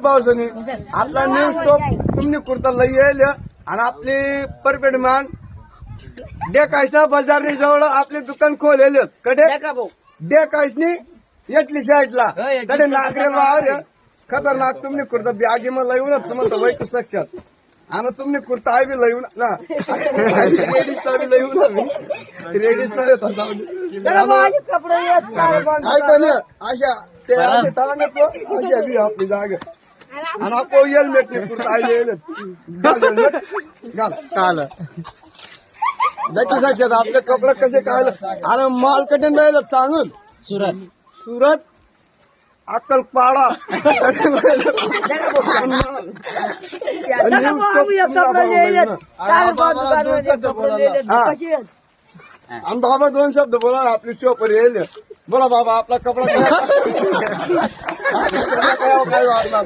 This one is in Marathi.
पावसाने आपला न्यू स्टॉक तुमने कुर्ता लई येईल आणि आपली परफेक्ट मान डेकायसना बाजारनी जवळ आपले दुकान खोलेल कडे डेकायसनी येतली साईडला कडे नागरे वावर खतरनाक तुमने कुर्ता ब्यागी में लई ना तुम्हाला वैक साक्षात आणि तुमने कुर्ता आहे बी लई ना लेडीज बी लई ना लेडीज पण अशा ते असे टांगतो अशा बी आपली जागा आणि आपण हेल्मेट नाही कुर्ता आहे हेल्मेट घाल देखू साक्षात आपले कपडे कसे काय आणि माल कठीण राहिलं चांगलं सुरत अक्कलपाडा आणि बाबा 2 शब्द बोला आपली शोपर येईल बोला बाबा आपला कपडा काय वाटला